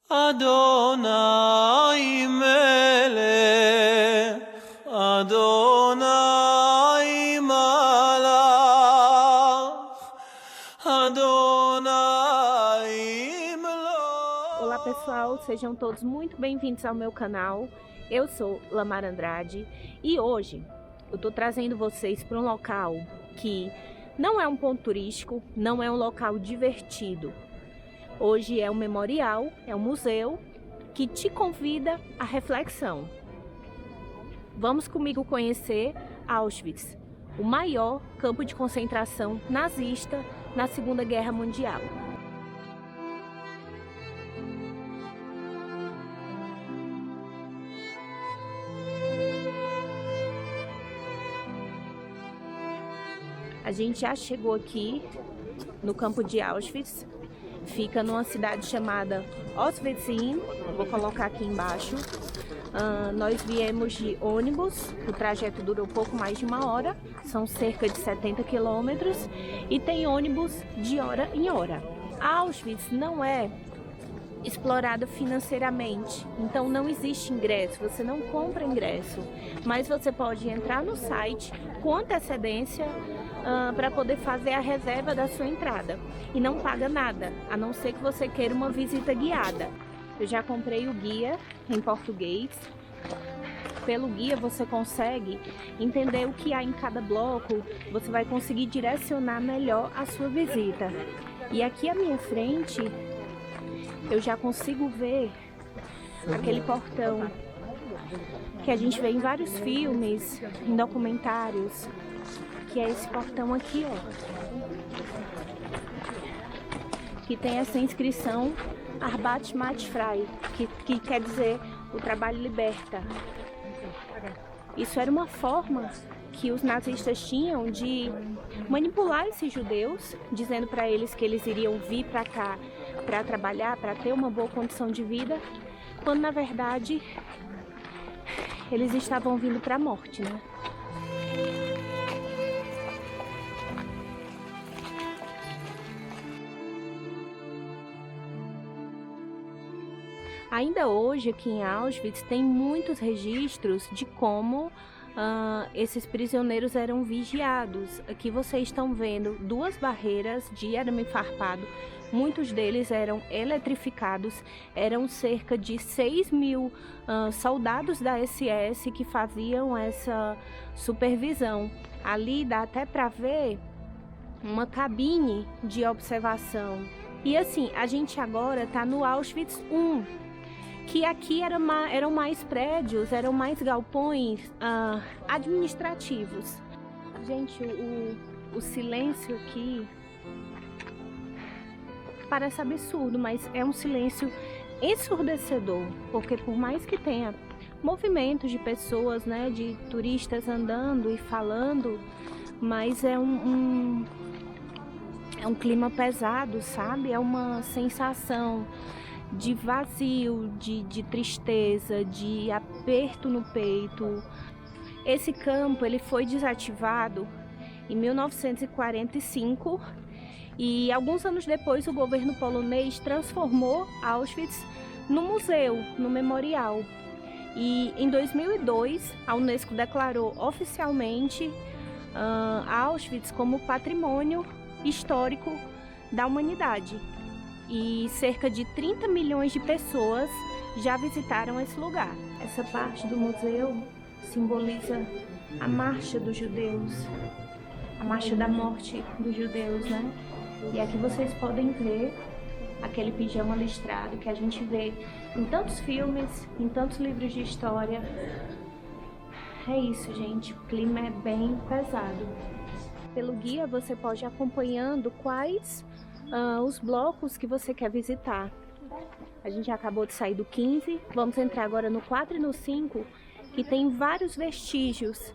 Adonai Melech, Adonai Malach, Adonai Melech. Olá pessoal, sejam todos muito bem-vindos ao meu canal. Eu sou Lamar Andrade e hoje eu tô trazendo vocês para um local que não é um ponto turístico, não é um local divertido. Hoje é um memorial, é um museu que te convida à reflexão. Vamos comigo conhecer Auschwitz, o maior campo de concentração nazista na Segunda Guerra Mundial. A gente já chegou aqui no campo de Auschwitz. Fica numa cidade chamada Oswiecim, vou colocar aqui embaixo. Nós viemos de ônibus, o trajeto durou pouco mais de 1 hora, são cerca de 70 quilômetros e tem ônibus de hora em hora. Auschwitz não é explorado financeiramente, então não existe ingresso, você não compra ingresso, mas você pode entrar no site com antecedência para poder fazer a reserva da sua entrada e não paga nada, a não ser que você queira uma visita guiada. Eu já comprei o guia em português. Pelo guia você consegue entender o que há em cada bloco, você vai conseguir direcionar melhor a sua visita. E aqui à minha frente eu já consigo ver aquele portão que a gente vê em vários filmes, em documentários, que é esse portão aqui, ó, que tem essa inscrição Arbeit macht frei, que quer dizer o trabalho liberta. Isso era uma forma que os nazistas tinham de manipular esses judeus, dizendo para eles que eles iriam vir para cá para trabalhar, para ter uma boa condição de vida, quando na verdade eles estavam vindo para a morte, né? Ainda hoje, aqui em Auschwitz, tem muitos registros de como esses prisioneiros eram vigiados. Aqui vocês estão vendo 2 barreiras de arame farpado. Muitos deles eram eletrificados. Eram cerca de 6.000 soldados da SS que faziam essa supervisão. Ali dá até para ver uma cabine de observação. E assim, a gente agora está no Auschwitz I, que aqui eram mais prédios, eram mais galpões administrativos. Gente, o silêncio aqui parece absurdo, mas é um silêncio ensurdecedor, porque por mais que tenha movimentos de pessoas, né, de turistas andando e falando, mas é um clima pesado, sabe? É uma sensação de vazio, de tristeza, de aperto no peito. Esse campo ele foi desativado em 1945 e alguns anos depois o governo polonês transformou Auschwitz no museu, no memorial. E em 2002 a Unesco declarou oficialmente Auschwitz como patrimônio histórico da humanidade. E cerca de 30 milhões de pessoas já visitaram esse lugar. Essa parte do museu simboliza a marcha dos judeus, a marcha da morte dos judeus, né? E aqui vocês podem ver aquele pijama listrado que a gente vê em tantos filmes, em tantos livros de história. É isso, gente, o clima é bem pesado. Pelo guia você pode ir acompanhando quais os blocos que você quer visitar. A gente já acabou de sair do 15, vamos entrar agora no 4 e no 5, que tem vários vestígios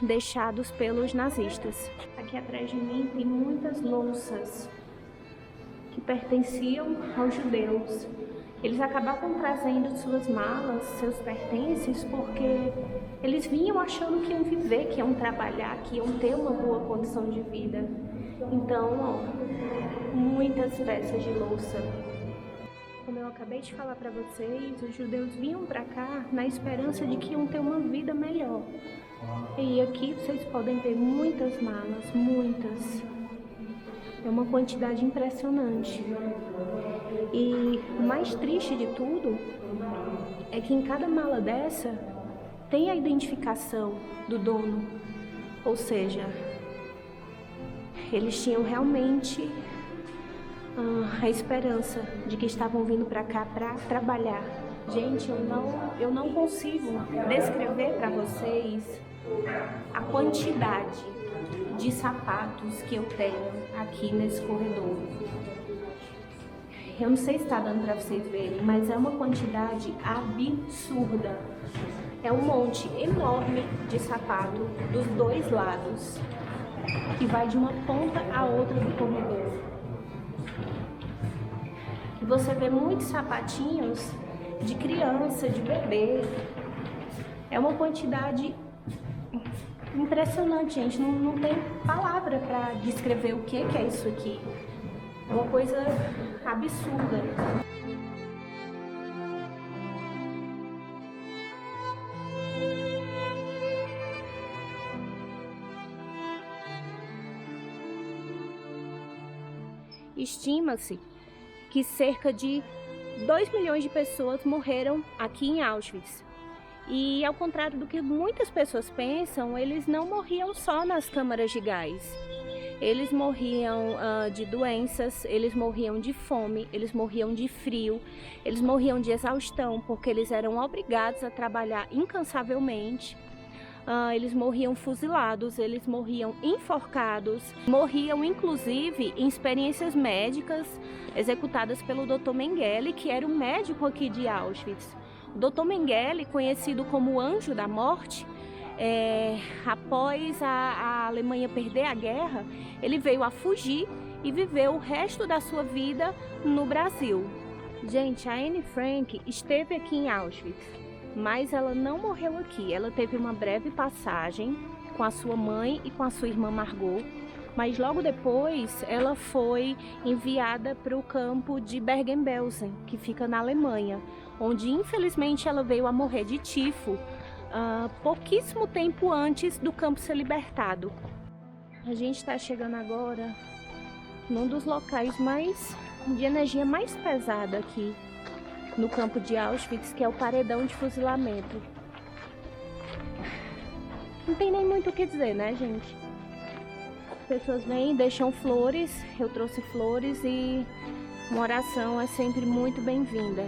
deixados pelos nazistas. Aqui atrás de mim tem muitas louças que pertenciam aos judeus. Eles acabavam trazendo suas malas, seus pertences, porque eles vinham achando que iam viver, que iam trabalhar, que iam ter uma boa condição de vida. Então, ó, muitas peças de louça. Como eu eu acabei de falar para vocês, os judeus vinham para cá na esperança de que iam ter uma vida melhor. E aqui vocês podem ver muitas malas, muitas. É uma quantidade impressionante. E o mais triste de tudo é que em cada mala dessa tem a identificação do dono. Ou seja, eles tinham realmente a esperança de que estavam vindo para cá para trabalhar. Gente, eu não consigo descrever para vocês a quantidade de sapatos que eu tenho aqui nesse corredor. Eu não sei se está dando para vocês verem, mas é uma quantidade absurda. É um monte enorme de sapato dos dois lados, que vai de uma ponta a outra do corredor. E você vê muitos sapatinhos de criança, de bebê. É uma quantidade impressionante, gente. Não tem palavra para descrever o que é isso aqui. É uma coisa absurda. Estima-se que cerca de 2 milhões de pessoas morreram aqui em Auschwitz. E ao contrário do que muitas pessoas pensam, eles não morriam só nas câmaras de gás. Eles morriam de doenças, eles morriam de fome, eles morriam de frio, eles morriam de exaustão, porque eles eram obrigados a trabalhar incansavelmente. Eles morriam fuzilados, eles morriam enforcados, morriam inclusive em experiências médicas executadas pelo Dr. Mengele, que era um médico aqui de Auschwitz. O Dr. Mengele, conhecido como o Anjo da Morte, após a Alemanha perder a guerra, ele veio a fugir e viveu o resto da sua vida no Brasil. Gente, a Anne Frank esteve aqui em Auschwitz, mas ela não morreu aqui. Ela teve uma breve passagem com a sua mãe e com a sua irmã Margot, mas logo depois ela foi enviada para o campo de Bergen-Belsen, que fica na Alemanha, onde infelizmente ela veio a morrer de tifo pouquíssimo tempo antes do campo ser libertado. A gente está chegando agora num dos locais de energia mais pesada aqui no campo de Auschwitz, que é o paredão de fuzilamento. Não tem nem muito o que dizer, né, gente? As pessoas vêm, deixam flores, eu trouxe flores e uma oração é sempre muito bem-vinda.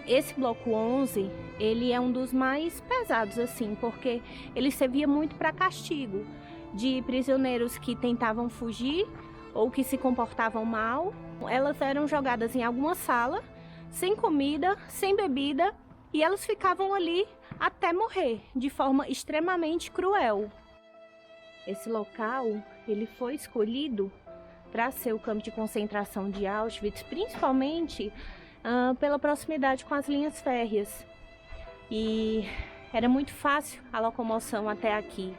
Esse bloco 11, ele é um dos mais pesados, assim, porque ele servia muito para castigo de prisioneiros que tentavam fugir ou que se comportavam mal. Elas eram jogadas em alguma sala, sem comida, sem bebida, e elas ficavam ali até morrer, de forma extremamente cruel. Esse local, ele foi escolhido para ser o campo de concentração de Auschwitz, principalmente pela proximidade com as linhas férreas, e era muito fácil a locomoção até aqui.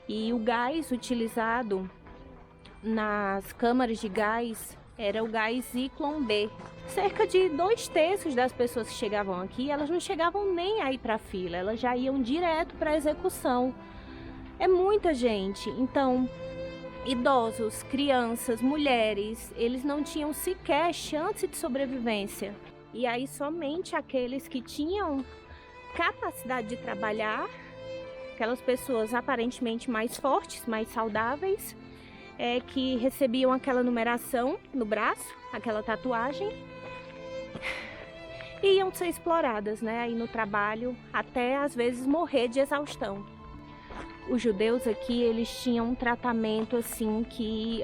E o gás utilizado nas câmaras de gás era o gás Zyklon B. Cerca de 2/3 das pessoas que chegavam aqui, elas não chegavam nem a ir para a fila, elas já iam direto para a execução. É muita gente. Então, idosos, crianças, mulheres, eles não tinham sequer chance de sobrevivência. E aí somente aqueles que tinham capacidade de trabalhar, aquelas pessoas aparentemente mais fortes, mais saudáveis, que recebiam aquela numeração no braço, aquela tatuagem, e iam ser exploradas, né, aí no trabalho, até às vezes morrer de exaustão. Os judeus aqui, eles tinham um tratamento assim que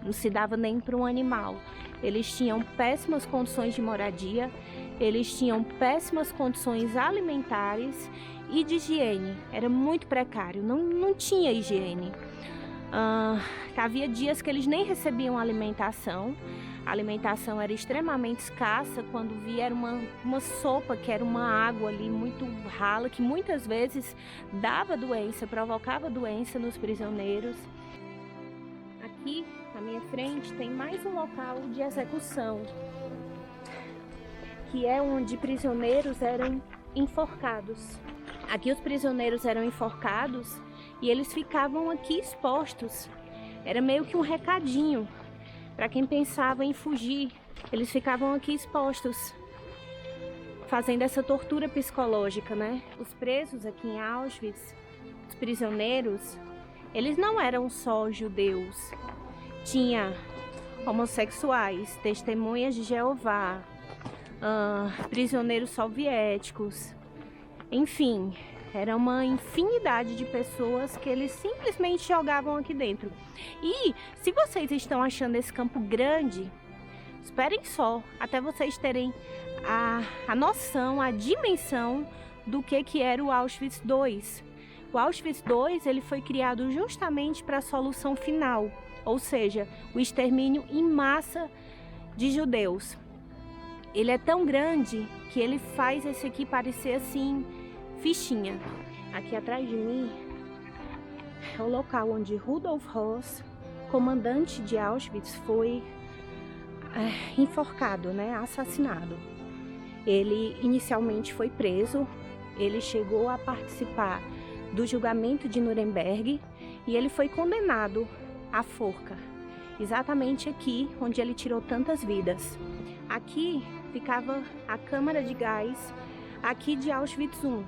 não se dava nem para um animal. Eles tinham péssimas condições de moradia, eles tinham péssimas condições alimentares e de higiene. Era muito precário, não tinha higiene. Havia dias que eles nem recebiam alimentação, A alimentação era extremamente escassa. Quando via era uma sopa, que era uma água ali muito rala, que muitas vezes dava doença, provocava doença nos prisioneiros. Aqui à minha frente tem mais um local de execução, que é onde prisioneiros eram enforcados. Aqui os prisioneiros eram enforcados e eles ficavam aqui expostos. Era meio que um recadinho para quem pensava em fugir. Eles ficavam aqui expostos, fazendo essa tortura psicológica, né? Os presos aqui em Auschwitz, os prisioneiros, eles não eram só judeus. Tinha homossexuais, testemunhas de Jeová, prisioneiros soviéticos, enfim, era uma infinidade de pessoas que eles simplesmente jogavam aqui dentro. E se vocês estão achando esse campo grande, esperem só até vocês terem a noção, a dimensão do que era o Auschwitz II. O Auschwitz II ele foi criado justamente para a solução final, ou seja, o extermínio em massa de judeus. Ele é tão grande que ele faz esse aqui parecer assim, fichinha. Aqui atrás de mim é o local onde Rudolf Höss, comandante de Auschwitz, foi enforcado, né, assassinado. Ele inicialmente foi preso, ele chegou a participar do julgamento de Nuremberg e ele foi condenado à forca, exatamente aqui onde ele tirou tantas vidas. Aqui ficava a câmara de gás aqui de Auschwitz I.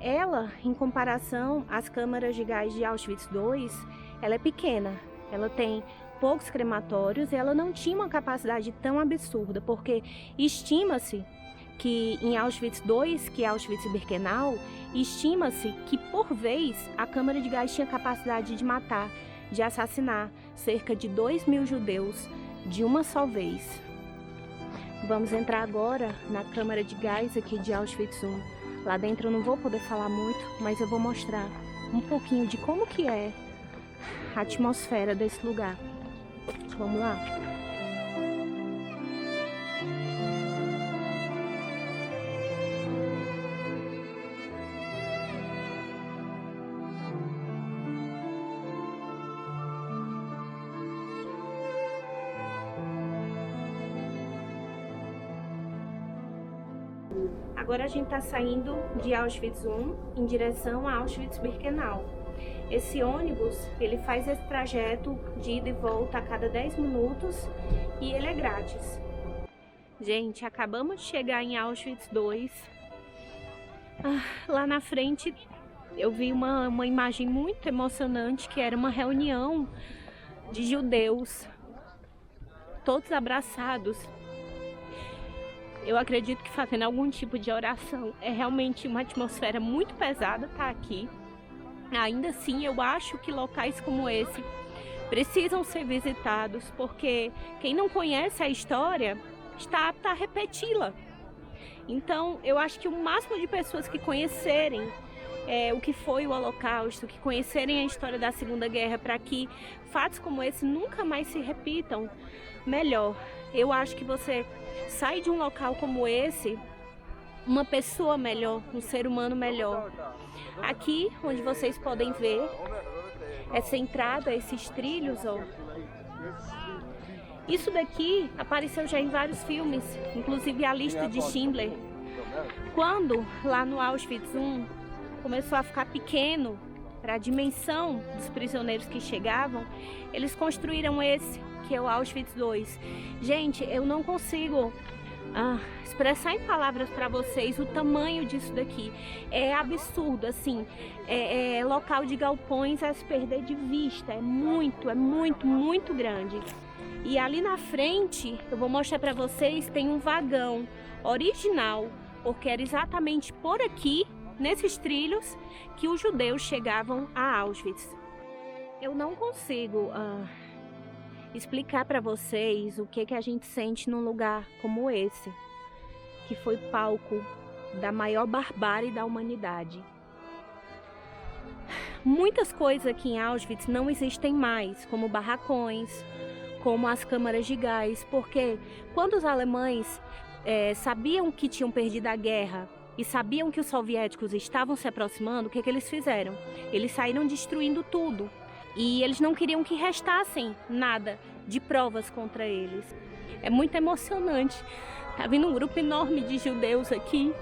Ela, em comparação às câmaras de gás de Auschwitz II, ela é pequena. Ela tem poucos crematórios e ela não tinha uma capacidade tão absurda, porque estima-se que em Auschwitz II, que é Auschwitz-Birkenau, estima-se que por vez a câmara de gás tinha capacidade de matar, de assassinar cerca de 2.000 judeus de uma só vez. Vamos entrar agora na câmara de gás aqui de Auschwitz I. Lá dentro eu não vou poder falar muito, mas eu vou mostrar um pouquinho de como que é a atmosfera desse lugar. Vamos lá? Agora a gente está saindo de Auschwitz I em direção a Auschwitz-Birkenau. Esse ônibus, ele faz esse trajeto de ida e volta a cada 10 minutos e ele é grátis. Gente, acabamos de chegar em Auschwitz II. Lá na frente eu vi uma imagem muito emocionante, que era uma reunião de judeus, todos abraçados. Eu acredito que fazendo algum tipo de oração. É realmente uma atmosfera muito pesada estar aqui. Ainda assim, eu acho que locais como esse precisam ser visitados, porque quem não conhece a história está apto a repeti-la. Então, eu acho que o máximo de pessoas que conhecerem o que foi o Holocausto, que conhecerem a história da Segunda Guerra, para que fatos como esse nunca mais se repitam, melhor. Eu acho que você sai de um local como esse uma pessoa melhor, um ser humano melhor. Aqui, onde vocês podem ver essa entrada, esses trilhos, ó. Isso daqui apareceu já em vários filmes, inclusive A Lista de Schindler. Quando, lá no Auschwitz I, começou a ficar pequeno para a dimensão dos prisioneiros que chegavam, eles construíram esse, que é o Auschwitz II. Gente, eu não consigo expressar em palavras para vocês o tamanho disso daqui. É absurdo, assim, é local de galpões a se perder de vista, é muito grande. E ali na frente, eu vou mostrar para vocês, tem um vagão original, porque era exatamente por aqui, nesses trilhos, que os judeus chegavam a Auschwitz. Eu não consigo explicar para vocês o que a gente sente num lugar como esse, que foi palco da maior barbárie da humanidade. Muitas coisas aqui em Auschwitz não existem mais, como barracões, como as câmaras de gás, porque quando os alemães sabiam que tinham perdido a guerra e sabiam que os soviéticos estavam se aproximando, o que eles fizeram? Eles saíram destruindo tudo e eles não queriam que restassem nada de provas contra eles. É muito emocionante. Tá vindo um grupo enorme de judeus aqui.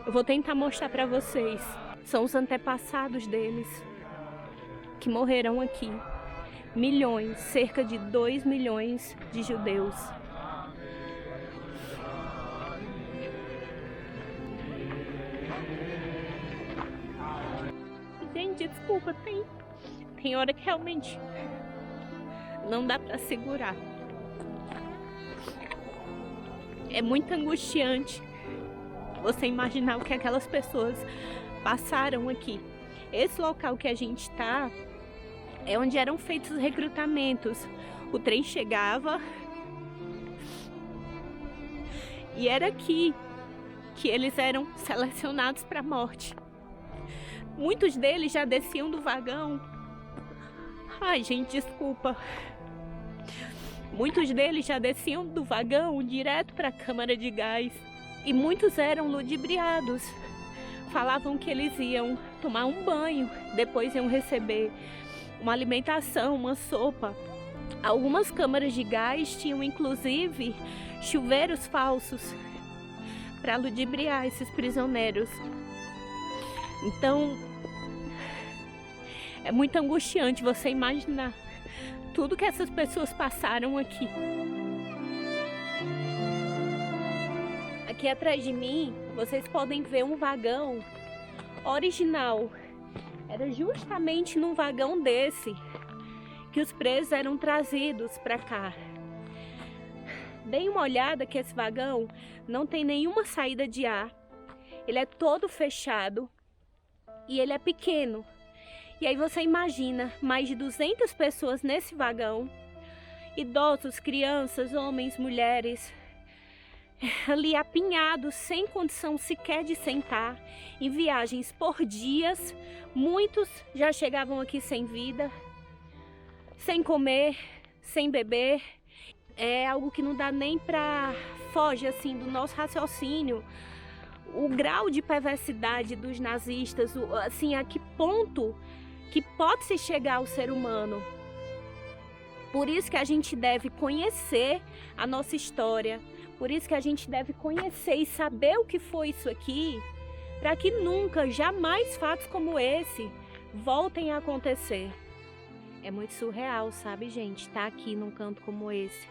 Eu vou tentar mostrar para vocês. São os antepassados deles que morreram aqui. Milhões, cerca de 2 milhões de judeus. Gente, desculpa, tem hora que realmente não dá para segurar. É muito angustiante você imaginar o que aquelas pessoas passaram aqui. Esse local que a gente está é onde eram feitos os recrutamentos. O trem chegava e era aqui que eles eram selecionados para a morte. Muitos deles já desciam do vagão. Ai, gente, desculpa. Muitos deles já desciam do vagão direto para a câmara de gás. E muitos eram ludibriados. Falavam que eles iam tomar um banho, depois iam receber uma alimentação, uma sopa. Algumas câmaras de gás tinham inclusive chuveiros falsos para ludibriar esses prisioneiros. Então, é muito angustiante você imaginar tudo que essas pessoas passaram aqui. Aqui atrás de mim, vocês podem ver um vagão original. Era justamente num vagão desse que os presos eram trazidos para cá. Deem uma olhada que esse vagão não tem nenhuma saída de ar. Ele é todo fechado e ele é pequeno. E aí você imagina mais de 200 pessoas nesse vagão. Idosos, crianças, homens, mulheres, ali apinhados, sem condição sequer de sentar, em viagens por dias. Muitos já chegavam aqui sem vida, sem comer, sem beber. É algo que não dá nem para foge assim do nosso raciocínio. O grau de perversidade dos nazistas, assim, a que ponto que pode se chegar ao ser humano. Por isso que a gente deve conhecer a nossa história. Por isso que a gente deve conhecer e saber o que foi isso aqui, para que nunca, jamais fatos como esse voltem a acontecer. É muito surreal, sabe, gente, estar aqui num canto como esse.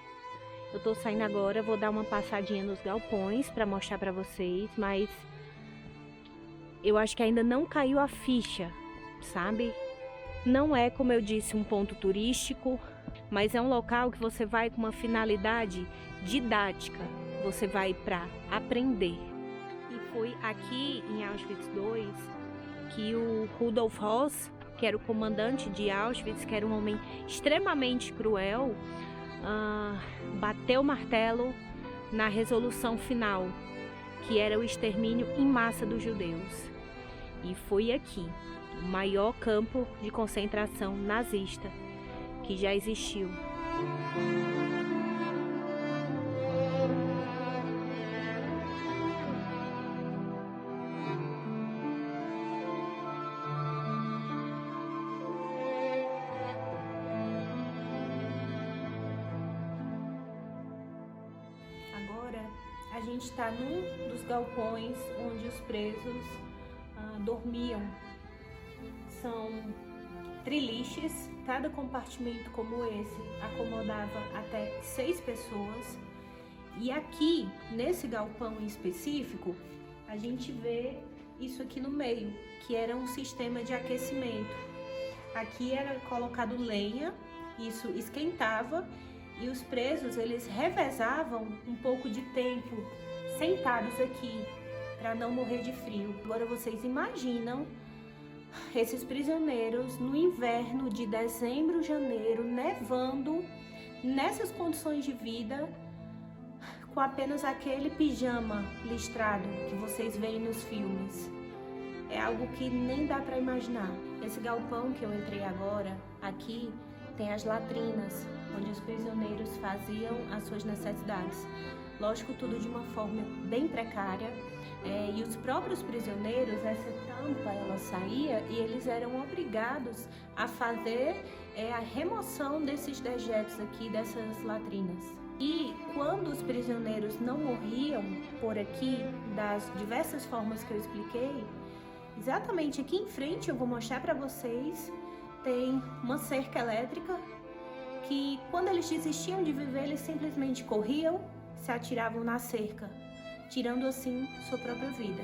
Eu tô saindo agora, vou dar uma passadinha nos galpões para mostrar para vocês, mas eu acho que ainda não caiu a ficha, sabe? Não é, como eu disse, um ponto turístico, mas é um local que você vai com uma finalidade didática. Você vai para aprender. E foi aqui em Auschwitz II que o Rudolf Höss, que era o comandante de Auschwitz, que era um homem extremamente cruel, bateu o martelo na resolução final, que era o extermínio em massa dos judeus. E foi aqui, o maior campo de concentração nazista que já existiu. A gente está num dos galpões onde os presos dormiam. São triliches, cada compartimento como esse acomodava até 6 pessoas. E aqui, nesse galpão em específico, a gente vê isso aqui no meio, que era um sistema de aquecimento. Aqui era colocado lenha, isso esquentava, e os presos, eles revezavam um pouco de tempo sentados aqui, para não morrer de frio. Agora vocês imaginam esses prisioneiros no inverno de dezembro, janeiro, nevando, nessas condições de vida, com apenas aquele pijama listrado que vocês veem nos filmes. É algo que nem dá para imaginar. Esse galpão que eu entrei agora, aqui tem as latrinas. onde os prisioneiros faziam as suas necessidades. Lógico, tudo de uma forma bem precária. E os próprios prisioneiros, essa tampa ela saía e eles eram obrigados a fazer a remoção desses dejetos aqui, dessas latrinas. E quando os prisioneiros não morriam por aqui, das diversas formas que eu expliquei, exatamente aqui em frente eu vou mostrar para vocês, tem uma cerca elétrica que quando eles desistiam de viver, eles simplesmente corriam, se atiravam na cerca, tirando assim sua própria vida.